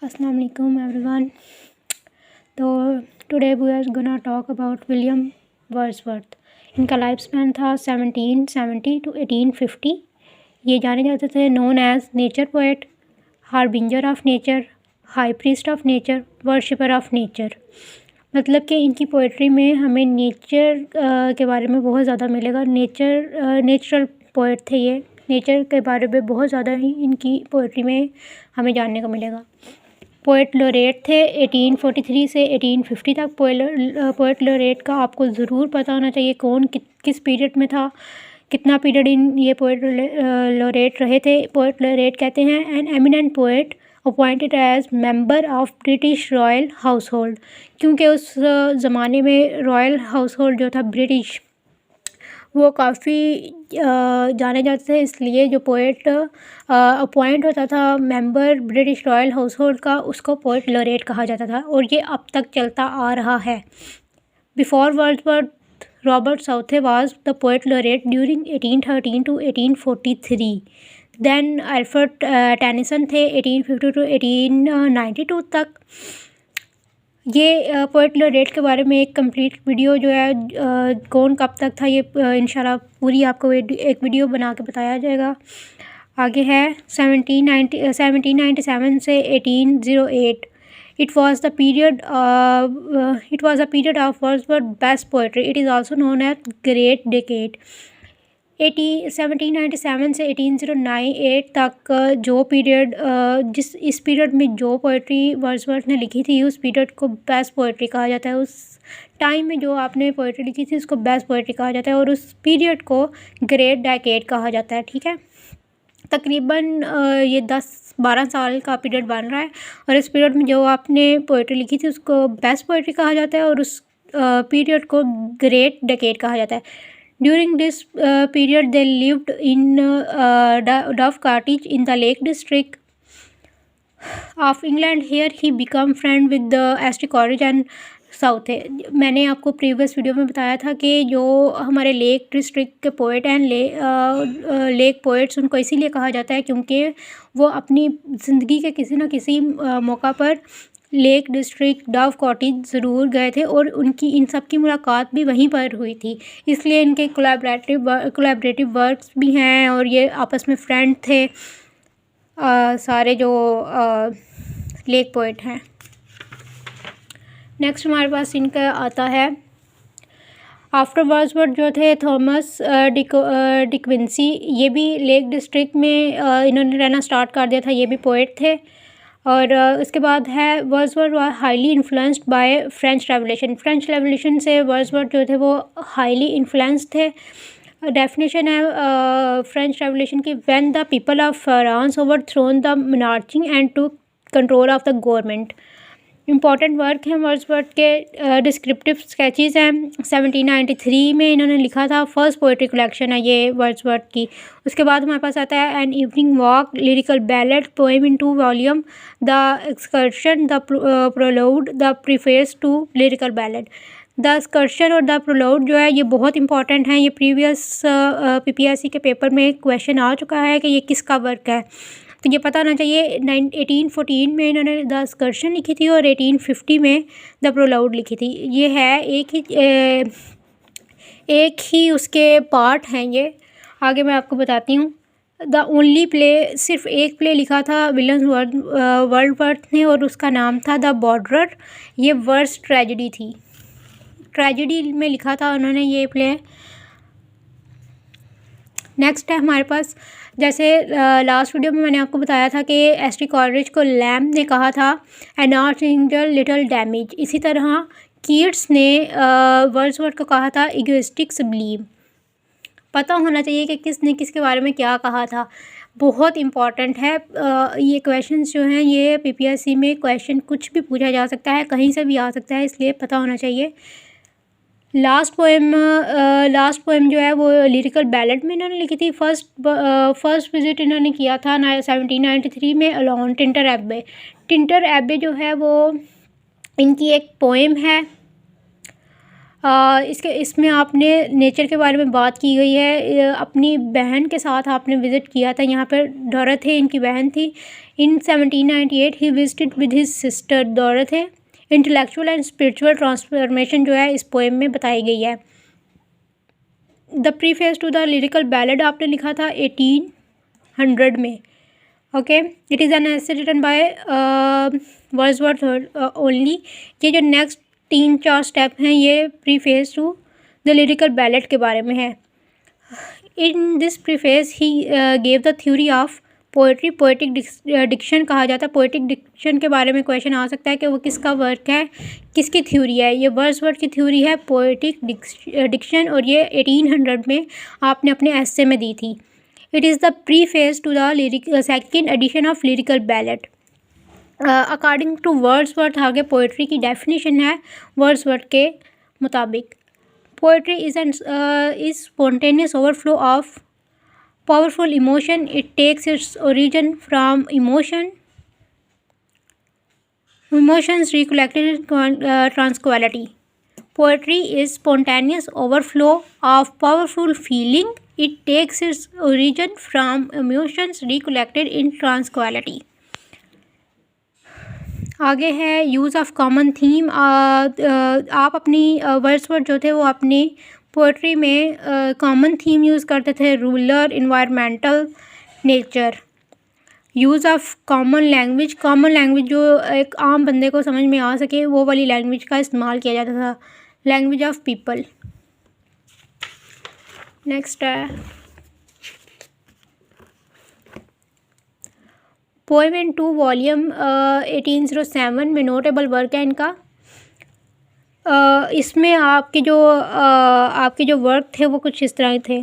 अस्सलाम वालेकुम एवरीवन। तो today we are gonna talk about William Wordsworth. इनका लाइफ स्पैन था 1770 टू 1850। ये जाने जाते थे known as nature poet, harbinger of nature, high priest of nature, worshipper of nature. मतलब कि इनकी पोइट्री में हमें नेचर के बारे में बहुत ज़्यादा मिलेगा। नेचुरल पोएट थे ये। नेचर के बारे में बहुत ज़्यादा ही इनकी पोइट्री में हमें जानने को मिलेगा। पोएट लोरेट थे 1843 से 1850 तक। पोएट लोरेट का आपको ज़रूर पता होना चाहिए कौन किस पीरियड में था, कितना पीरियड ये पोएट लोरेट रहे थे। पोएट लोरेट कहते हैं an eminent poet appointed as member of British royal household, क्योंकि उस ज़माने में रॉयल हाउस होल्ड जो था ब्रिटिश, वो काफ़ी जाने जाते थे। इसलिए जो पोएट अपॉइंट होता था member British royal house hold का, उसको पोएट लोरेट कहा जाता था और ये अब तक चलता आ रहा है। Before Wordsworth, Robert Southey was the poet laureate during 1813 to 1843। Then Alfred Tennyson थे 1850 टू 1892 तक। ये पोएट लोरेट के बारे में एक कंप्लीट वीडियो जो है कौन कब तक था, ये इंशाल्लाह पूरी आपको एक वीडियो बना के बताया जाएगा। आगे है 1797 से 1808। It was the period of Wordsworth best poetry. It is also known as great decade. 1797 से 1808 तक जो पीरियड इस पीरियड में जो पोइट्री वर्ड्सवर्थ ने लिखी थी, उस पीरियड को बेस्ट पोइट्री कहा जाता है। उस टाइम में जो आपने पोइट्री लिखी थी उसको बेस्ट पोइट्री कहा जाता है और उस पीरियड को ग्रेट डेकेड कहा जाता है। ठीक है, तकरीबन ये 10-12 साल का पीरियड बन रहा है और इस पीरियड में जो आपने पोइट्री लिखी थी उसको बेस्ट पोइट्री कहा जाता है और उस पीरियड को ग्रेट डेकेड कहा जाता है। During this period, they lived in Dove Cottage in the Lake District of England. Here, he became friend with the Ashley Coleridge and Southey. मैंने आपको प्रीवियस वीडियो में बताया था कि जो हमारे लेक डिस्ट्रिक्ट के पोएट हैं, लेक पोएट्स, उनको इसीलिए कहा जाता है क्योंकि वो अपनी ज़िंदगी के किसी न किसी मौका पर लेक डिस्ट्रिक्ट डव कॉटेज ज़रूर गए थे और उनकी इन सब की मुलाकात भी वहीं पर हुई थी। इसलिए इनके कोलैबोरेटिव वर्क्स भी हैं और ये आपस में फ्रेंड थे सारे जो लेक पोएट हैं। नेक्स्ट हमारे पास इनका आता है आफ्टर वर्ड्सवर्थ जो थे थॉमस डिक्विंसी। ये भी लेक डिस्ट्रिक्ट में इन्होंने रहना स्टार्ट कर दिया था। ये भी पोएट थे। और उसके बाद है Wordsworth were highly influenced by French revolution. French revolution से वर्ड्सवर्थ जो थे वो हाईली इन्फ्लुएंस थे। डेफिनेशन है फ्रेंच रेवोल्यूशन की, when the people of France overthrown the monarchy and took control of the government. Important work हैं Wordsworth के। Descriptive sketches हैं 1793 में इन्होंने लिखा था। फर्स्ट पोएट्री कलेक्शन है ये वर्ड्सवर्थ की। उसके बाद हमारे पास आता है an evening walk, lyrical ballad, poem in 2 volume, the excursion, the prelude, the preface to lyrical ballad. The excursion और द प्रोलोड जो है ये बहुत इंपॉर्टेंट हैं। ये प्रीवियस PPSC के पेपर में क्वेश्चन आ चुका है कि ये किसका वर्क है, तो ये पता होना चाहिए। 1814 में इन्होंने द एक्सकर्शन लिखी थी और 1850 में द प्रोलाउड लिखी थी। ये है एक ही उसके पार्ट हैं ये। आगे मैं आपको बताती हूँ। द ओनली प्ले, सिर्फ एक प्ले लिखा था विलियम वर्ड्सवर्थ ने और उसका नाम था द बॉर्डरर। ये वर्स ट्रेजेडी थी, ट्रेजेडी में लिखा था उन्होंने ये प्ले। नेक्स्ट है हमारे पास, जैसे लास्ट वीडियो में मैंने आपको बताया था कि एस्ट्री कॉलरिज को लैम्ब ने कहा था N arch angel little damage. इसी तरह कीट्स ने वर्ड्सवर्थ को कहा था इगोइस्टिक सब्लीम। पता होना चाहिए कि किसने किसके बारे में क्या कहा था, बहुत इम्पॉर्टेंट है। ये क्वेश्चंस जो हैं ये PPSC में क्वेश्चन कुछ भी पूछा जा सकता है, कहीं से भी आ सकता है, इसलिए पता होना चाहिए। लास्ट पोएम जो है वो लिरिकल बैलेड में इन्होंने लिखी थी। फर्स्ट विज़िट इन्होंने किया था 1793 में alone Tkinter Abbey. Tkinter Abbey जो है वो इनकी एक पोएम है इसमें आपने नेचर के बारे में बात की गई है। अपनी बहन के साथ आपने विज़िट किया था यहाँ पर। डोरथे इनकी बहन थी। In 1798 he visited with his sister Dorothy. Intellectual and spiritual transformation जो है इस पोएम में बताई गई है। The preface to the lyrical ballad आपने लिखा था 1800 में। Okay, it is an essay written by Wordsworth only. ये जो नेक्स्ट 3-4 स्टेप हैं ये preface to the lyrical ballad के बारे में है। In this preface he gave the theory of poetry. Poetic Dickson कहा जाता है। पोएटिक डिक्शन के बारे में क्वेश्चन आ सकता है कि वो किसका वर्क है, किसकी थ्योरी है। ये वर्ड्सवर्थ की थ्योरी है पोएटिक डिक्शन, और ये 1800 में आपने अपने एस्से में दी थी। It is the preface to the second edition of lyrical ballad. According to Wordsworth आगे पोएट्री की डेफिनेशन है वर्ड्सवर्थ के मुताबिक। Poetry is spontaneous overflow of powerful emotion. It takes its origin from emotions recollected in tranquility. Poetry is spontaneous overflow of powerful feeling. It takes its origin from emotions recollected in tranquility. आगे है use of common theme. आप अपनी Wordsworth जो थे वो अपनी poetry में common theme use करते थे। Rural, environmental, nature. Use of common language. Common language जो एक आम बंदे को समझ में आ सके वो वाली लैंग्वेज का इस्तेमाल किया जाता था। Language of people. नेक्स्ट है पोएम इन 2 वॉल्यूम 1807 में नोटेबल वर्क है इनका। इसमें आपके जो वर्क थे वो कुछ इस तरह थे।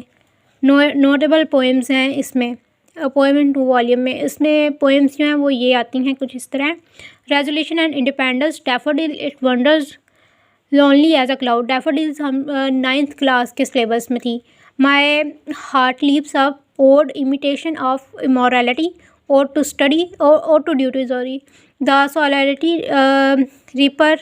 नोटेबल पोएम्स हैं इसमें। पोएम इन 2 वॉल्यूम में इसमें पोएम्स जो हैं वो ये आती हैं कुछ इस तरह। Resolution and independence. Daffodil it wonders lonely as a cloud. Daffodils हम 9th क्लास के सिलेबस में थी। My heart leaps up. Ode imitation of immorality. Ode to study और to duty sorry. The solidarity reaper.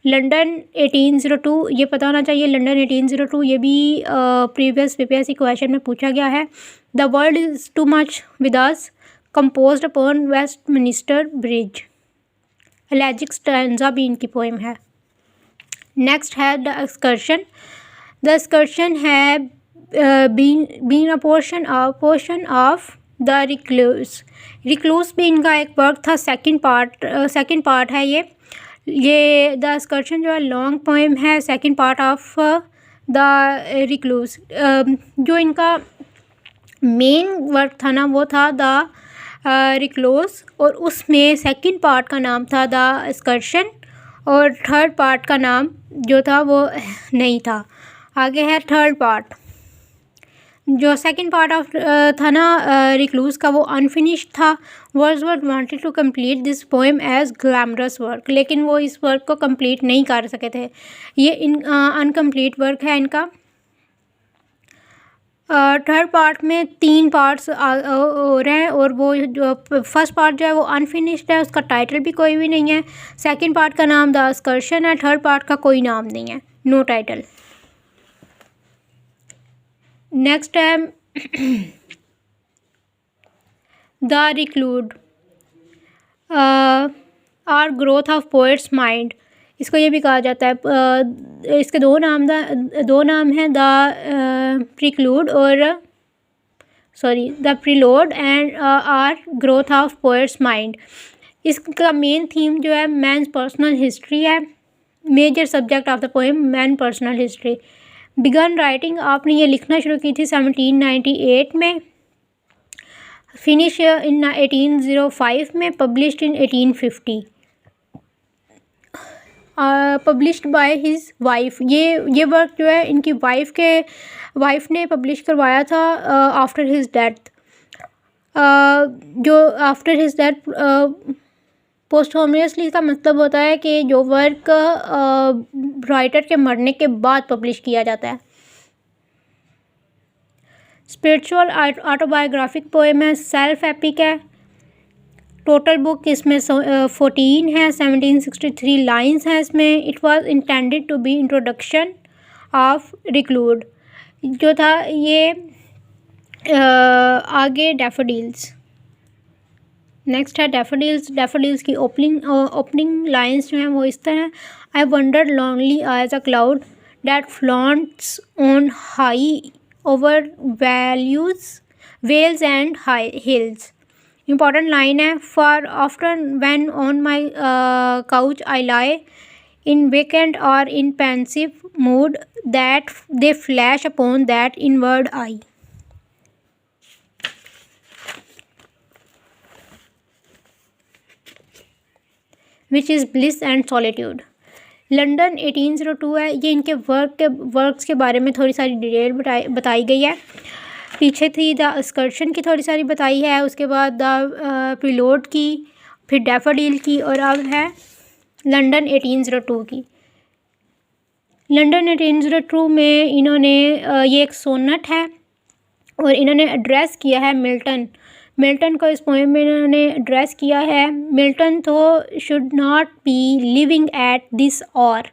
London 1802। ये पता होना चाहिए London 1802। ये भी प्रीवियस PPSC क्वेश्चन में पूछा गया है। The world is too much with us. Composed upon Westminster bridge. Elegiac stanza भी इनकी पोएम है। नेक्स्ट है द एक्सकर्शन। द एक्सकर्शन है been a portion of the recluse. Recluse भी इनका एक वर्क था। सेकंड पार्ट है ये द एक्सकर्शन जो है लॉन्ग पोएम है। Second part of the recluse. जो इनका मेन वर्क था ना वो था द रिक्लूस, और उसमें सेकंड पार्ट का नाम था द एक्सकर्शन, और थर्ड पार्ट का नाम जो था वो नहीं था। आगे है थर्ड पार्ट। जो सेकंड पार्ट ऑफ था ना रिक्लूस का वो अनफिनिश्ड था। Wordsworth wanted to complete this poem as glamorous work, लेकिन वो इस वर्क को कंप्लीट नहीं कर सके थे। ये अनकम्प्लीट वर्क है इनका। थर्ड पार्ट में 3 पार्ट्स हो रहे हैं, और वो जो फर्स्ट पार्ट जो है वो अनफिनिश्ड है। उसका टाइटल भी कोई भी नहीं है। सेकंड पार्ट का नाम द एक्सकर्शन है। थर्ड पार्ट का कोई नाम नहीं है, नो टाइटल। नेक्स्ट है the recluse or growth of poet's mind. इसको ये भी कहा जाता है। इसके दो नाम हैं, द प्रीक्लूड और the prelude and or growth of poet's mind. इसका मेन थीम जो है मैंस पर्सनल हिस्ट्री है। Major subject of the poem man personal history. Began writing आपने ये लिखना शुरू की थी 1798 में। फिनिश इन 1805 में। Published in 1850। Published by his wife. ये वर्क जो है इनकी वाइफ ने पब्लिश करवाया था आफ्टर हिज डेथ। जो आफ्टर हिज डेथ पोस्टहोमसली का मतलब होता है कि जो वर्क राइटर के मरने के बाद पब्लिश किया जाता है। स्पिरिचुअल ऑटोबायोग्राफिक पोएम है। सेल्फ एपिक है। टोटल बुक इसमें 14 है। 1763 लाइन्स हैं इसमें। It was intended to be introduction of recluse जो था ये आगे डैफोडिल्स। नेक्स्ट है डैफोडिल्स। डैफोडिल्स की ओपनिंग लाइंस जो हैं वो इस तरह। I wandered lonely as a cloud that floats on high over vales and high hills. Important line है। For after when on my couch I lie in vacant or in pensive mood that they flash upon that inward eye, which is bliss and solitude. London 1802 है। ये इनके works के बारे में थोड़ी सारी detail बताई गई है। पीछे थी द एक्सकर्शन की थोड़ी सारी बताई है, उसके बाद द प्रीलोड की, फिर डैफोडिल की, और अब है लंदन 1802 की। लंदन 1802 में इन्होंने ये एक सोनट है और इन्होंने एड्रेस किया है मिल्टन को। इस पोएम में इन्होंने एड्रेस किया है। Milton thou should not be living at this hour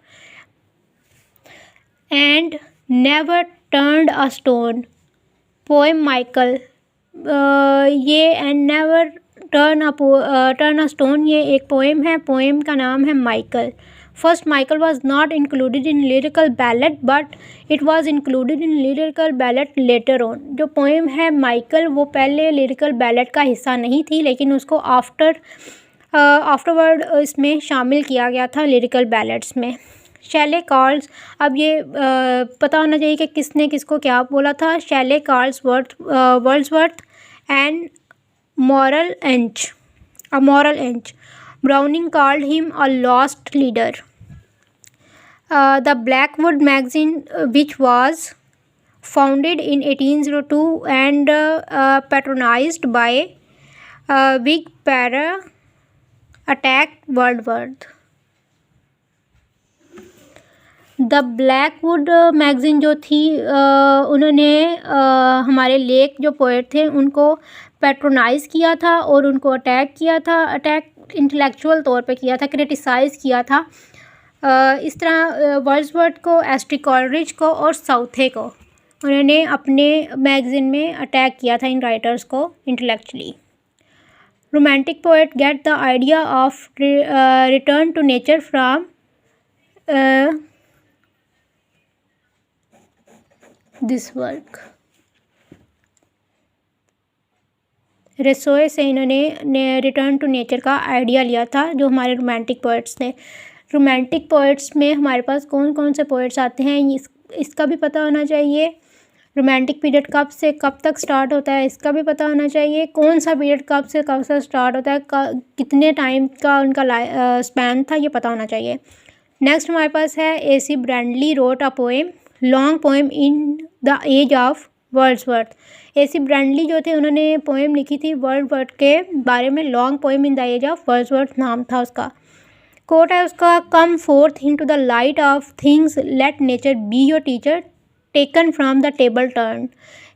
and never turned a stone. Poem Michael, ये and never turn a stone ये एक पोएम है। पोएम का नाम है Michael. First Michael was not included in lyrical ballad but it was included in lyrical ballad later on. जो poem है Michael वो पहले लिरिकल बैलेट का हिस्सा नहीं थी, लेकिन उसको आफ्टरवर्ड इसमें शामिल किया गया था लिरिकल बैलेट्स में। शैले कार्ल्स, अब ये पता होना चाहिए कि किसने किसको क्या बोला था। Shelley Carl's Wordsworth and moral एंच। Browning called him a lost leader. The Blackwood magazine, which was founded in 1802 and patronized by Whig para, attacked Wordsworth. The Blackwood magazine जो थी उन्होंने हमारे लेक जो पोएट थे उनको पैट्रोनाइज़ किया था और उनको अटैक किया था। अटैक इंटेलेक्चुअल तौर पे किया था, क्रिटिसाइज़ किया था। इस तरह वर्ड्सवर्थ को, एस टी कॉलरिज को और साउथे को उन्होंने अपने मैगज़ीन में अटैक किया था, इन राइटर्स को intellectually. Romantic poet get the idea of return to nature from this work. Rousseau से इन्होंने रिटर्न टू नेचर का आइडिया लिया था, जो हमारे रोमांटिक पोएट्स थे। रोमांटिक पोएट्स में हमारे पास कौन कौन से पोएट्स आते हैं इसका भी पता होना चाहिए। रोमांटिक पीरियड कब से कब तक स्टार्ट होता है इसका भी पता होना चाहिए। कौन सा पीरियड कब से कब से स्टार्ट होता है, कितने टाइम का उनका स्पैन था, ये पता होना चाहिए। नेक्स्ट हमारे पास है AC Bradley wrote a poem, long poem in the age of Wordsworth. AC Bradley जो थे उन्होंने पोएम लिखी थी वर्ड्सवर्थ के बारे में, long poem in the age of Wordsworth नाम था उसका। कोट है उसका, come forth into the light of things, let nature be your teacher, taken from the table turn.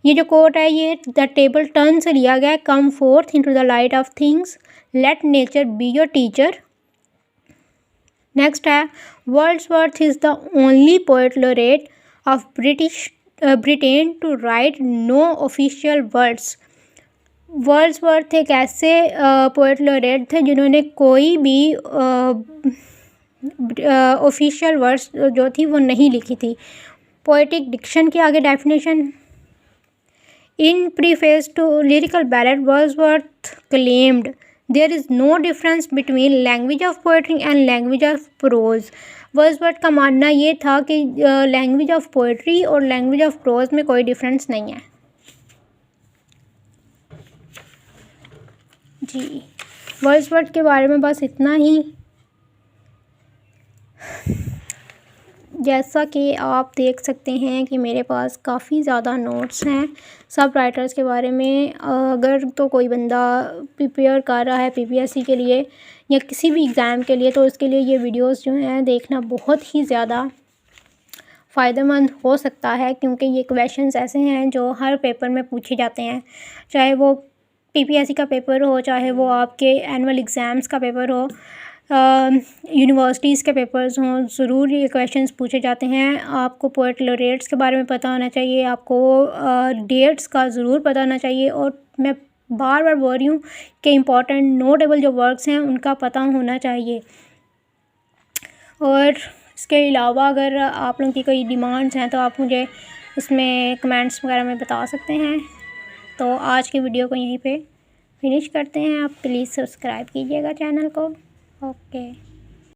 ये जो कोट है ये द टेबल टर्न से लिया गया है। Come forth into the light of things, let nature be your teacher. Next है, Wordsworth is the only poet laureate of Britain to write no official words. Wordsworth एक ऐसे poet laureate थे जिन्होंने कोई भी ऑफिशियल वर्ड्स जो थी वो नहीं लिखी थी। पोएटिक डिक्शन की आगे definition, in preface to lyrical ballad Wordsworth claimed there is no difference between language of poetry and language of prose. Wordsworth का मानना ये था कि लैंग्वेज ऑफ पोएट्री और लैंग्वेज ऑफ प्रोज में कोई डिफरेंस नहीं है। जी, वर्ड्सवर्थ के बारे में बस इतना ही। जैसा कि आप देख सकते हैं कि मेरे पास काफ़ी ज़्यादा नोट्स हैं सब राइटर्स के बारे में। अगर तो कोई बंदा प्रिपेयर कर रहा है PPSC के लिए या किसी भी एग्ज़ाम के लिए, तो उसके लिए ये वीडियोस जो हैं देखना बहुत ही ज़्यादा फ़ायदेमंद हो सकता है, क्योंकि ये क्वेश्चंस ऐसे हैं जो हर पेपर में पूछे जाते हैं। चाहे वो PPSC का पेपर हो, चाहे वो आपके एनुअल एग्ज़ाम्स का पेपर हो, यूनिवर्सिटीज़ के पेपर्स हों, ज़रूर ये क्वेश्चंस पूछे जाते हैं। आपको पोएट लॉरेट्स के बारे में पता होना चाहिए, आपको डेट्स का ज़रूर पता होना चाहिए, और मैं बार बार बोल रही हूँ कि इम्पॉर्टेंट नोटेबल जो वर्क्स हैं उनका पता होना चाहिए। और इसके अलावा अगर आप लोगों की कोई डिमांड्स हैं तो आप मुझे उसमें कमेंट्स वगैरह में बता सकते हैं। तो आज की वीडियो को यहीं पे फिनिश करते हैं। आप प्लीज़ सब्सक्राइब कीजिएगा चैनल को। ओके।